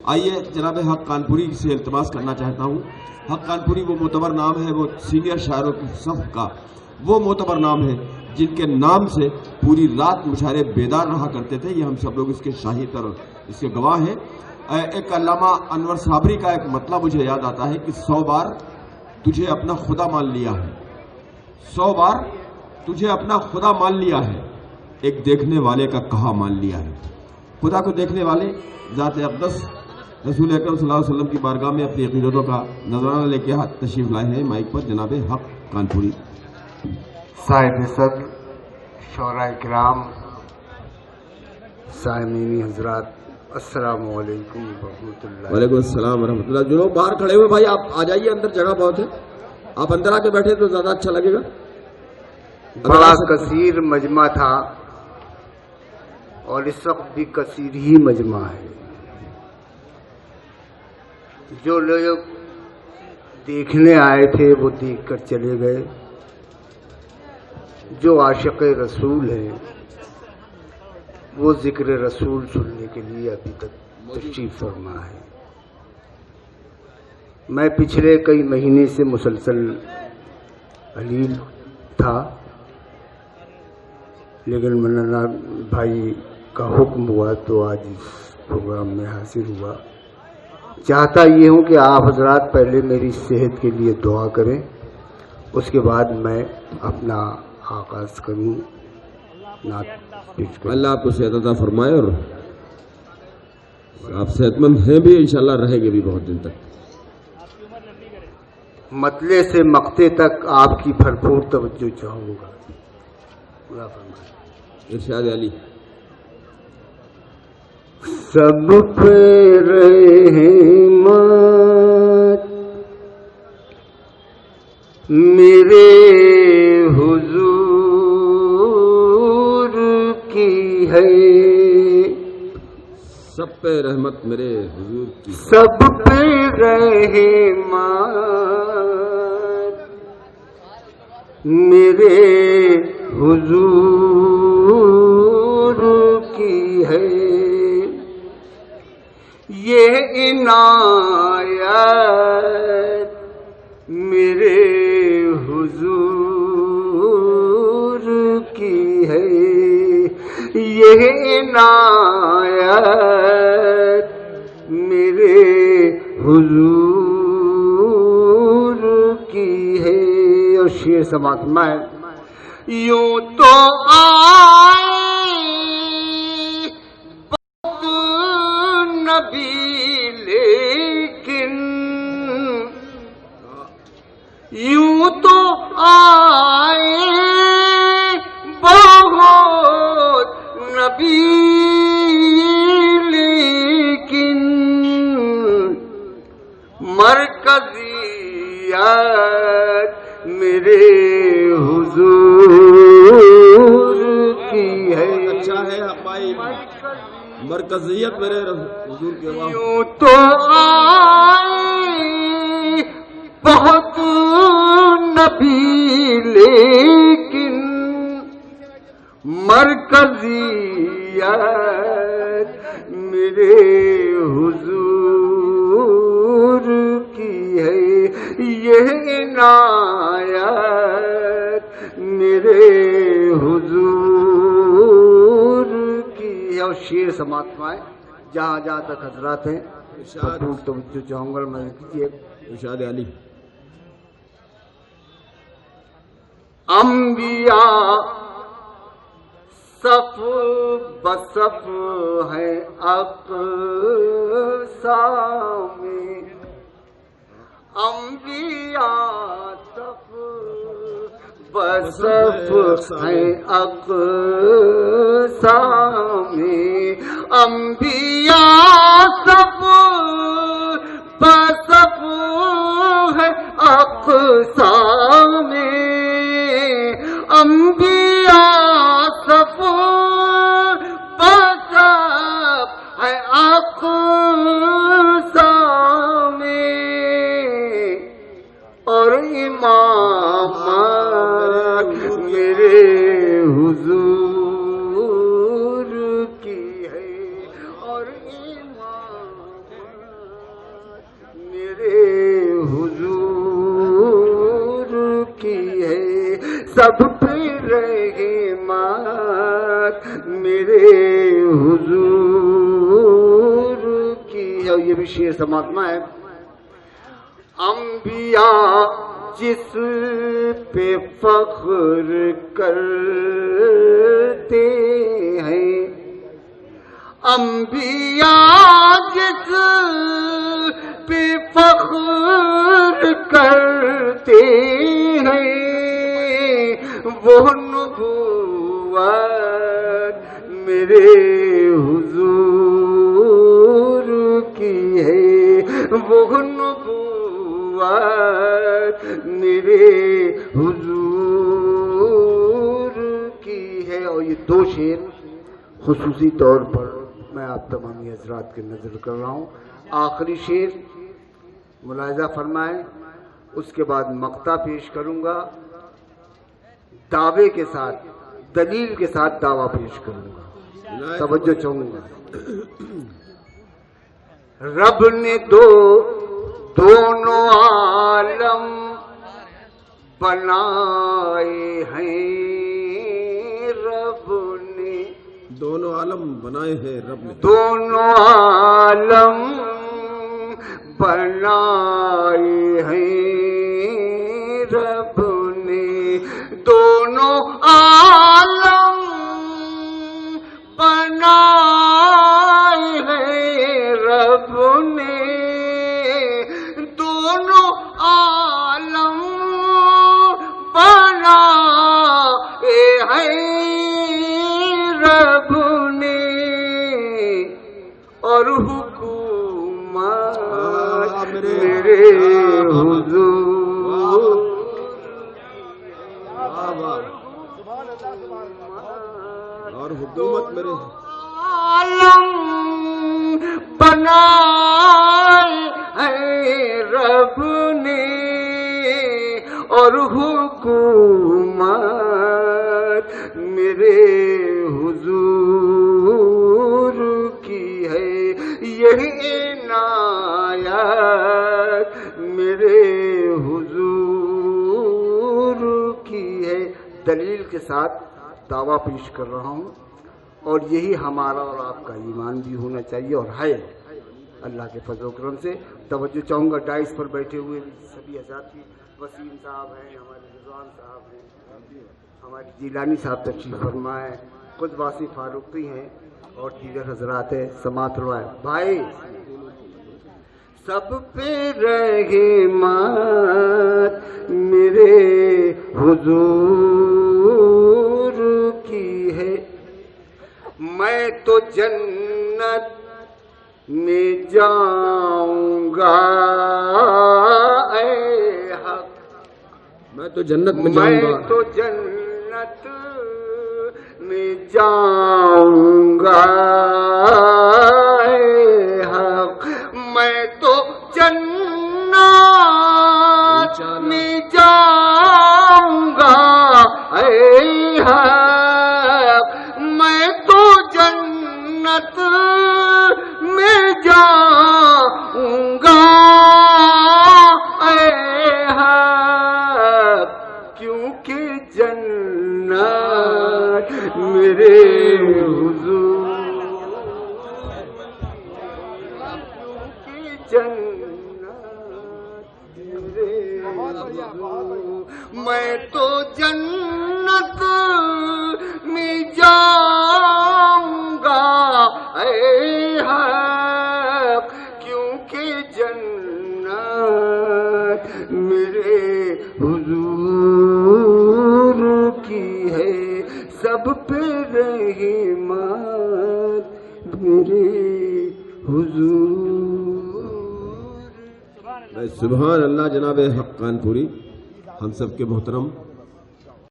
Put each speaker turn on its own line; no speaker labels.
आइए जनाब हक कानपुरी से इल्तमास करना चाहता हूँ। हक कानपुरी वो मोतबर नाम है, वो सीनियर शायरों की सफ का वो मोतबर नाम है जिनके नाम से पूरी रात मुशायरे बेदार रहा करते थे। ये हम सब लोग इसके शाहिद और इसके गवाह हैं। एक अल्लामा अनवर साबरी का एक मतलब मुझे याद आता है कि 100 बार तुझे अपना खुदा मान लिया है, 100 बार तुझे अपना खुदा मान लिया है, एक देखने वाले का कहा मान लिया है। खुदा को देखने वाले ज़ात अक़दस रसूल अकरम सल्लल्लाहु अलैहि वसल्लम की बारगाह में अपनी अक़ीदतों का नजराना लेके तशरीफ लाए हैं। माइक पर जनाब हक कानपुरी।
साहिब सदर, शौराए किराम, साइमीनी हजरात, अस्सलामु अलैकुम वरहमतुल्लाह।
वालेकुम अस्सलाम वरहमतुल्लाह। जो लोग बाहर खड़े हुए भाई आप आ जाइए, अंदर जगह बहुत है, आप अंदर आके बैठे तो ज्यादा अच्छा लगेगा।
बड़ा कसीर मजमा था और इस वक्त भी कसीर ही मजमा है। जो लोग देखने आए थे वो देख कर चले गए। जो आशिक़ रसूल हैं वो जिक्र रसूल सुनने के लिए अभी तक तशरीफ फरमा है। मैं पिछले कई महीने से मुसलसल अलील था, लेकिन मन्ना भाई का हुक्म हुआ तो आज इस प्रोग्राम में हाजिर हुआ। चाहता ये हूँ कि आप हजरात पहले मेरी सेहत के लिए दुआ करें, उसके बाद मैं अपना आगाज़ करूँ।
अल्लाह आपको सेहत अता फरमाए और आप सेहतमंद हैं भी, इंशाल्लाह रहेंगे भी बहुत दिन तक।
मतले से मक्ते तक आपकी भरपूर तवज्जो चाहूँगा।
इरशाद अली।
सब पे रहमत मेरे हुजूर की है,
सब पे रहमत मेरे हुजूर की,
सब पे रहमत मेरे हुजूर की है। ये इनायत मेरे हुजूर की है, ये इनायत मेरे हुजूर की है। और शेर समात में यूं तो आए नबी लेकिन, यूं तो आए बहुत नबी लेकिन, मरकजियत मेरे हुजूर की है।
अच्छा है भाई, मरकजियत मेरे हुजूर के।
यूं तो आए बहुत नबी लेकिन, मरकजियत मेरे हुजूर की है। यह इनायत मेरे हुजूर की है। और शेर समात्माएं जहाँ जहाँ तक हजरात हैं भरपूर तवज्जो चाहूँगा। मैं कीजिए
इरशाद अली।
अंबिया सफ बसफ है अक़सा में, अंबिया सफ बसफ है अक़सा में, अंबिया सफ बसफ है अक़सा में, अंबिया सफ बसफ है अक़सा में, और इमामत मेरे हुजूर سب پہ رحمت میرے حضور کی ہے. یہ بھی شعر سماعتما ہے. انبیاء جس پہ فخر کرتے ہیں، انبیاء جس پہ فخر کرتے ہیں، وہ نبوت میرے حضور کی ہے، وہ نبوت میرے حضور کی ہے. اور یہ دو شعر خصوصی طور پر میں آپ تمامی حضرات کے نظر کر رہا ہوں. آخری شعر ملاحظہ فرمائیں، اس کے بعد مقطع پیش کروں گا، دعوے کے ساتھ، دلیل کے ساتھ دعویٰ پیش کروں گا. توجہ چاہوں گا. رب نے دونوں عالم بنائے ہیں، رب نے
دونوں عالم بنائے ہیں، رب نے
دونوں عالم بنائے ہیں، رب نے دونوں عالم بنائے ہیں، رب نے دونوں عالم بنائے ہیں، رب نے. اور حکومت میرے حضور،
اور حکومت میرے
عالم بنائے ہیں، رب نے. اور حکومت میرے حضور کی ہے، یہی عنایت میرے حضور کی ہے. دلیل کے ساتھ دعویٰ پیش کر رہا ہوں، اور یہی ہمارا اور آپ کا ایمان بھی ہونا چاہیے، اور ہے اللہ کے فضل و کرم سے. توجہ چاہوں گا ڈائس پر بیٹھے ہوئے سبھی حضرات کی. وسیم صاحب ہیں، ہمارے رضوان صاحب ہیں، ہمارے جیلانی صاحب تشریف فرما ہے، خود واسی فاروقی ہیں، اور دیگر حضرات ہیں. سماعت روائے بھائی. سب پہ رحمت میرے حضور کی ہے. میں تو جنت میں جاؤں گا اے حق،
میں تو جنت میں جاؤں گا،
میں تو جنت میں جاؤں گا اے حق، میں تو جنت میں جاؤں گا اے حق، میں تو جنت میں جاؤں گا اے حق، کیونکہ جنت میرے حضور، کیونکہ جنت میرے حضور، میں تو جنت میں جاؤں گا اے حق، کیونکہ جنت میرے حضور کی ہے. سب پہ رحمت میرے حضور.
سبحان اللہ. جناب حق قانپوری ہم سب کے محترم